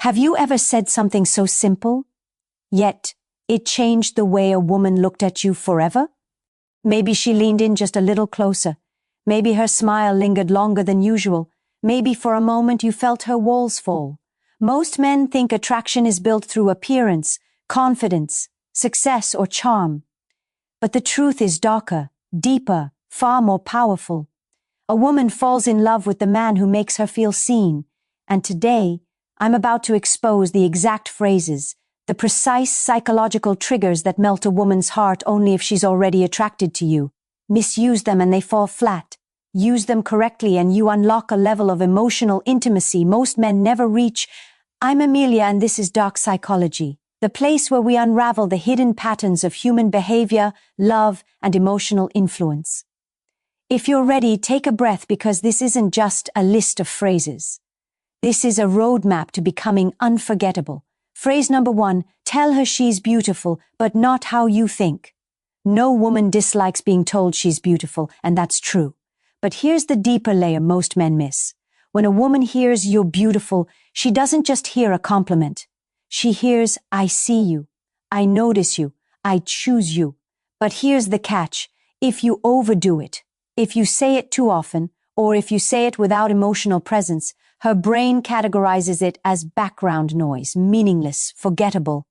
Have you ever said something so simple, yet it changed the way a woman looked at you forever? Maybe she leaned in just a little closer. Maybe her smile lingered longer than usual. Maybe for a moment you felt her walls fall. Most men think attraction is built through appearance, confidence, success, or charm. But the truth is darker, deeper, far more powerful. A woman falls in love with the man who makes her feel seen. And today, I'm about to expose the exact phrases, the precise psychological triggers that melt a woman's heart only if she's already attracted to you. Misuse them and they fall flat. Use them correctly and you unlock a level of emotional intimacy most men never reach. I'm Amelia and this is Dark Psychology, the place where we unravel the hidden patterns of human behavior, love, and emotional influence. If you're ready, take a breath because this isn't just a list of phrases. This is a roadmap to becoming unforgettable. Phrase number 1, tell her she's beautiful, but not how you think. No woman dislikes being told she's beautiful, and that's true. But here's the deeper layer most men miss. When a woman hears you're beautiful, she doesn't just hear a compliment. She hears, I see you, I notice you, I choose you. But here's the catch. If you overdo it, if you say it too often, or if you say it without emotional presence, her brain categorizes it as background noise, meaningless, forgettable.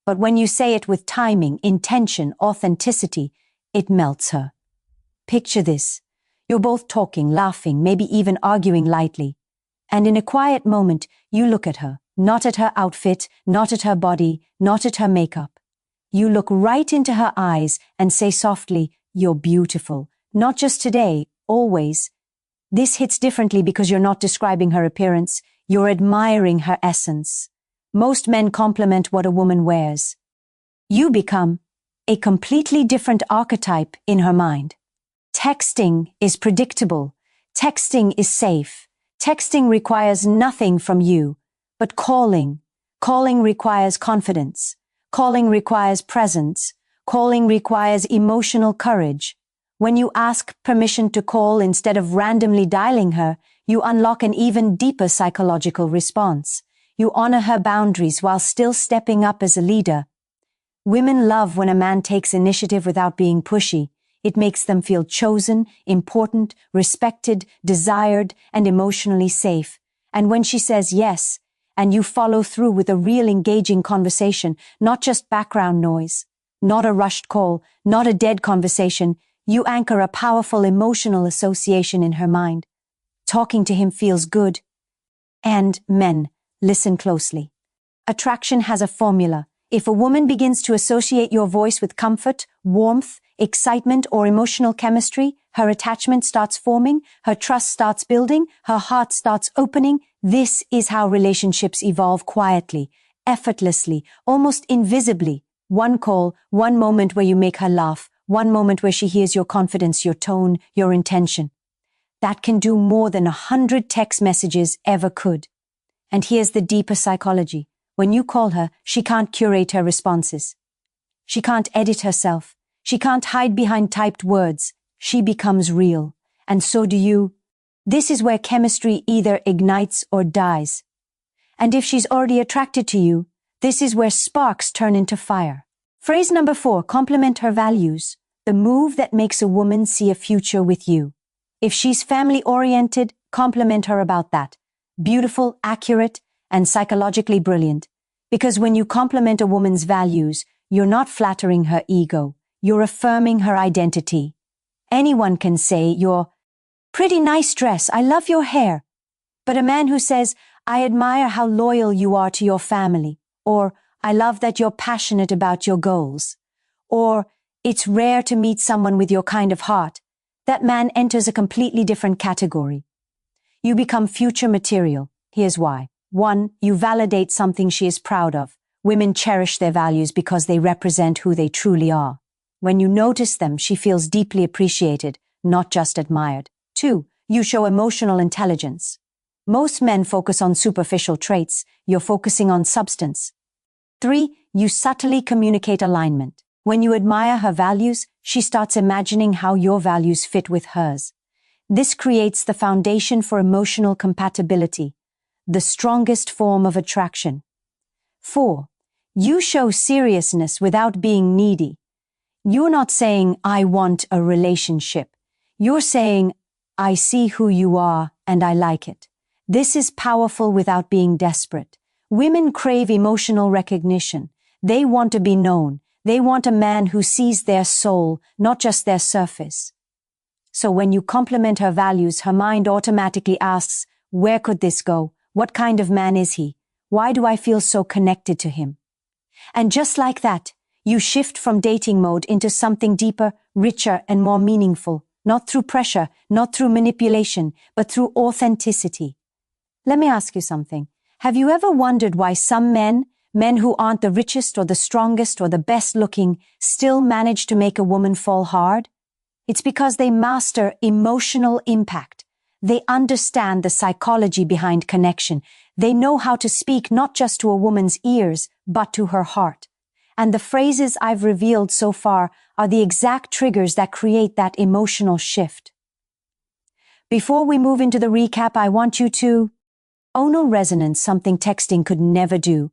But when you say it with timing, intention, authenticity, it melts her. Picture this. You're both talking, laughing, maybe even arguing lightly. And in a quiet moment, you look at her, not at her outfit, not at her body, not at her makeup. You look right into her eyes and say softly, you're beautiful. Not just today, always. This hits differently because you're not describing her appearance, you're admiring her essence. Most men compliment what a woman wears. You become a completely different archetype in her mind. Texting is predictable. Texting is safe. Texting requires nothing from you, but calling. Calling requires confidence. Calling requires presence. Calling requires emotional courage. When you ask permission to call instead of randomly dialing her, you unlock an even deeper psychological response. You honor her boundaries while still stepping up as a leader. Women love when a man takes initiative without being pushy. It makes them feel chosen, important, respected, desired, and emotionally safe. And when she says yes, and you follow through with a real engaging conversation, not just background noise, not a rushed call, not a dead conversation, you anchor a powerful emotional association in her mind. Talking to him feels good. And men, listen closely. Attraction has a formula. If a woman begins to associate your voice with comfort, warmth, excitement, or emotional chemistry, her attachment starts forming, her trust starts building, her heart starts opening. This is how relationships evolve quietly, effortlessly, almost invisibly. One call, one moment where you make her laugh, one moment where she hears your confidence, your tone, your intention. That can do more than 100 text messages ever could. And here's the deeper psychology. When you call her, she can't curate her responses. She can't edit herself. She can't hide behind typed words. She becomes real. And so do you. This is where chemistry either ignites or dies. And if she's already attracted to you, this is where sparks turn into fire. Phrase number 4, compliment her values. The move that makes a woman see a future with you. If she's family-oriented, compliment her about that. Beautiful, accurate, and psychologically brilliant. Because when you compliment a woman's values, you're not flattering her ego. You're affirming her identity. Anyone can say, you're pretty nice dress, I love your hair. But a man who says, I admire how loyal you are to your family, or I love that you're passionate about your goals, or it's rare to meet someone with your kind of heart, that man enters a completely different category. You become future material. Here's why. 1, you validate something she is proud of. Women cherish their values because they represent who they truly are. When you notice them, she feels deeply appreciated, not just admired. 2, you show emotional intelligence. Most men focus on superficial traits. You're focusing on substance. 3, you subtly communicate alignment. When you admire her values, she starts imagining how your values fit with hers. This creates the foundation for emotional compatibility. the strongest form of attraction. 4. You show seriousness without being needy. You're not saying, I want a relationship. You're saying, I see who you are and I like it. This is powerful without being desperate. Women crave emotional recognition. They want to be known. They want a man who sees their soul, not just their surface. So when you compliment her values, her mind automatically asks, where could this go? What kind of man is he? Why do I feel so connected to him? And just like that, you shift from dating mode into something deeper, richer, and more meaningful, not through pressure, not through manipulation, but through authenticity. Let me ask you something. Have you ever wondered why some men who aren't the richest or the strongest or the best looking, still manage to make a woman fall hard? It's because they master emotional impact. They understand the psychology behind connection. They know how to speak not just to a woman's ears, but to her heart. And the phrases I've revealed so far are the exact triggers that create that emotional shift. Before we move into the recap, I want you to tonal resonance, something texting could never do.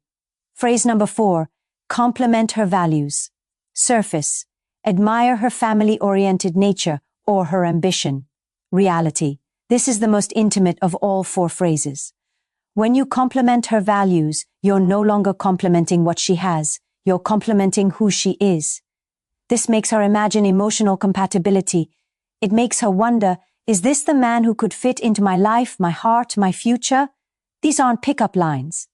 Phrase number 4, compliment her values. Surface, admire her family-oriented nature or her ambition. Reality, this is the most intimate of all 4 phrases. When you compliment her values, you're no longer complimenting what she has. You're complimenting who she is. This makes her imagine emotional compatibility. It makes her wonder, is this the man who could fit into my life, my heart, my future? These aren't pickup lines.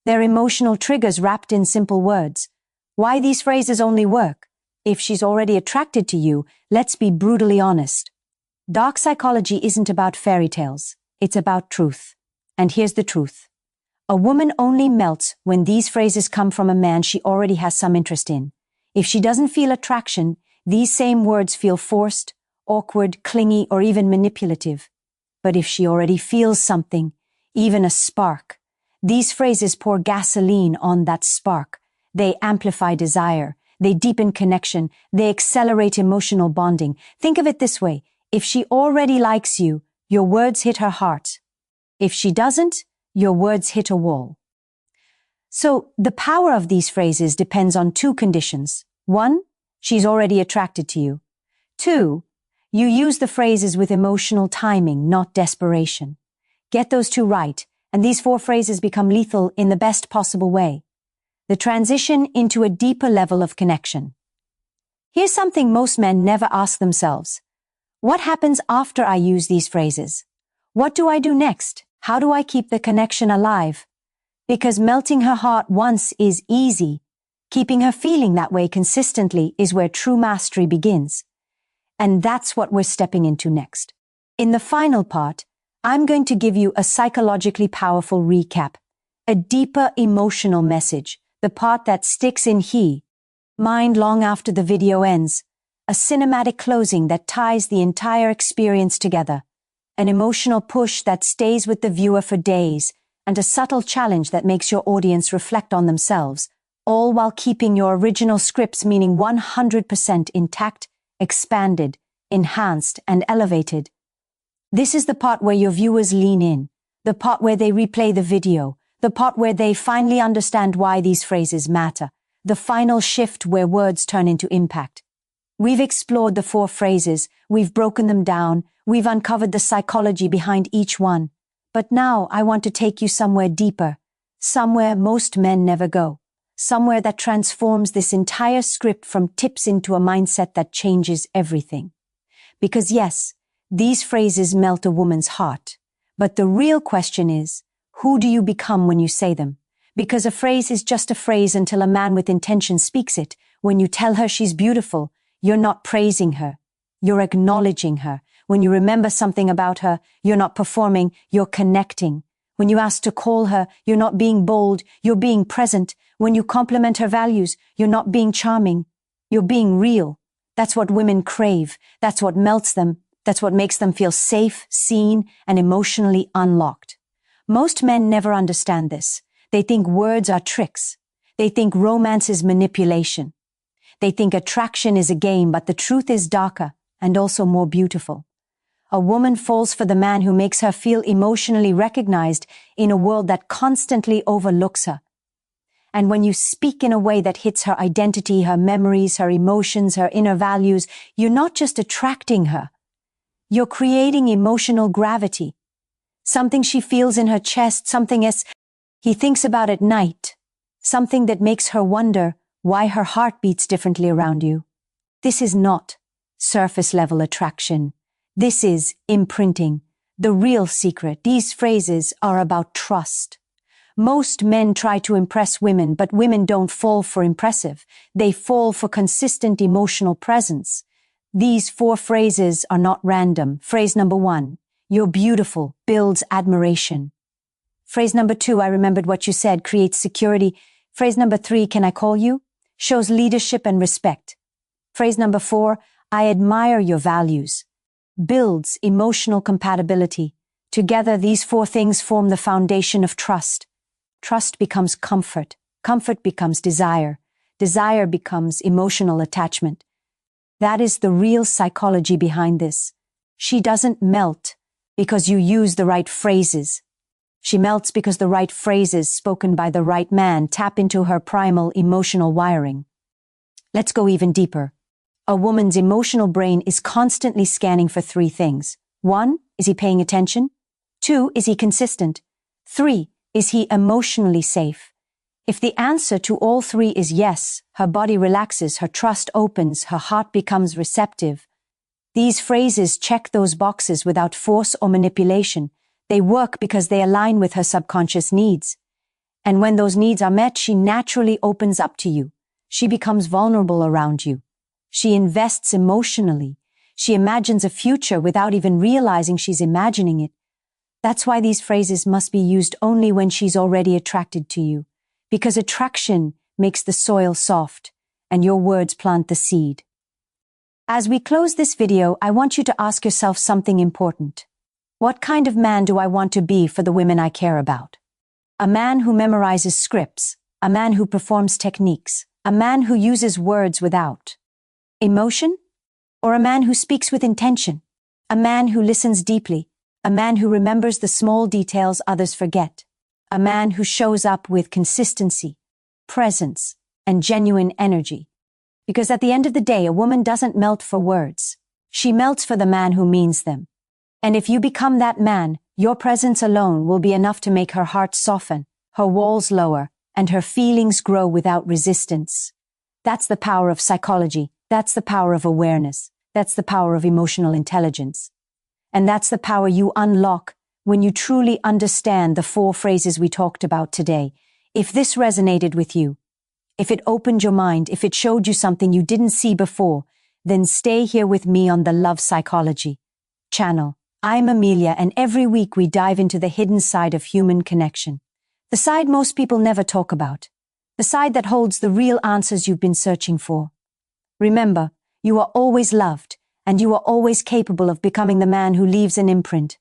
They're emotional triggers wrapped in simple words. Why these phrases only work? If she's already attracted to you, let's be brutally honest. Dark psychology isn't about fairy tales. It's about truth. And here's the truth. A woman only melts when these phrases come from a man she already has some interest in. If she doesn't feel attraction, these same words feel forced, awkward, clingy, or even manipulative. But if she already feels something, even a spark, these phrases pour gasoline on that spark. They amplify desire. They deepen connection. They accelerate emotional bonding. Think of it this way. If she already likes you, your words hit her heart. If she doesn't, your words hit a wall. So, the power of these phrases depends on 2 conditions. 1, she's already attracted to you. 2, you use the phrases with emotional timing, not desperation. Get those 2 right, and these 4 phrases become lethal in the best possible way. The transition into a deeper level of connection. Here's something most men never ask themselves. What happens after I use these phrases? What do I do next? How do I keep the connection alive? Because melting her heart once is easy. Keeping her feeling that way consistently is where true mastery begins. And that's what we're stepping into next. In the final part, I'm going to give you a psychologically powerful recap, a deeper emotional message, the part that sticks in mind long after the video ends, a cinematic closing that ties the entire experience together, an emotional push that stays with the viewer for days, and a subtle challenge that makes your audience reflect on themselves, all while keeping your original script's meaning 100% intact, expanded, enhanced, and elevated. This is the part where your viewers lean in, the part where they replay the video, the part where they finally understand why these phrases matter, the final shift where words turn into impact. We've explored the 4 phrases, we've broken them down, we've uncovered the psychology behind each one. But now I want to take you somewhere deeper, somewhere most men never go, somewhere that transforms this entire script from tips into a mindset that changes everything. Because yes, these phrases melt a woman's heart. But the real question is, who do you become when you say them? Because a phrase is just a phrase until a man with intention speaks it. When you tell her she's beautiful, you're not praising her. You're acknowledging her. When you remember something about her, you're not performing, you're connecting. When you ask to call her, you're not being bold, you're being present. When you compliment her values, you're not being charming, you're being real. That's what women crave. That's what melts them. That's what makes them feel safe, seen, and emotionally unlocked. Most men never understand this. They think words are tricks. They think romance is manipulation. They think attraction is a game, but the truth is darker and also more beautiful. A woman falls for the man who makes her feel emotionally recognized in a world that constantly overlooks her. And when you speak in a way that hits her identity, her memories, her emotions, her inner values, you're not just attracting her. You're creating emotional gravity. Something she feels in her chest, something as he thinks about at night. Something that makes her wonder why her heart beats differently around you. This is not surface-level attraction. This is imprinting. The real secret. These phrases are about trust. Most men try to impress women, but women don't fall for impressive. They fall for consistent emotional presence. These 4 phrases are not random. Phrase number 1, you're beautiful, builds admiration. Phrase number 2, I remembered what you said, creates security. Phrase number 3, can I call you? Shows leadership and respect. Phrase number 4, I admire your values. Builds emotional compatibility. Together, these 4 things form the foundation of trust. Trust becomes comfort. Comfort becomes desire. Desire becomes emotional attachment. That is the real psychology behind this. She doesn't melt because you use the right phrases. She melts because the right phrases spoken by the right man tap into her primal emotional wiring. Let's go even deeper. A woman's emotional brain is constantly scanning for 3 things. 1, is he paying attention? 2, is he consistent? 3, is he emotionally safe? If the answer to all 3 is yes, her body relaxes, her trust opens, her heart becomes receptive. These phrases check those boxes without force or manipulation. They work because they align with her subconscious needs. And when those needs are met, she naturally opens up to you. She becomes vulnerable around you. She invests emotionally. She imagines a future without even realizing she's imagining it. That's why these phrases must be used only when she's already attracted to you. Because attraction makes the soil soft, and your words plant the seed. As we close this video, I want you to ask yourself something important. What kind of man do I want to be for the women I care about? A man who memorizes scripts, a man who performs techniques, a man who uses words without emotion, or a man who speaks with intention, a man who listens deeply, a man who remembers the small details others forget, a man who shows up with consistency, presence, and genuine energy. Because at the end of the day, a woman doesn't melt for words. She melts for the man who means them. And if you become that man, your presence alone will be enough to make her heart soften, her walls lower, and her feelings grow without resistance. That's the power of psychology. That's the power of awareness. That's the power of emotional intelligence. And that's the power you unlock when you truly understand the 4 phrases we talked about today. If this resonated with you, if it opened your mind, if it showed you something you didn't see before, then stay here with me on the Love Psychology channel. I'm Amelia, and every week we dive into the hidden side of human connection. The side most people never talk about. The side that holds the real answers you've been searching for. Remember, you are always loved, and you are always capable of becoming the man who leaves an imprint.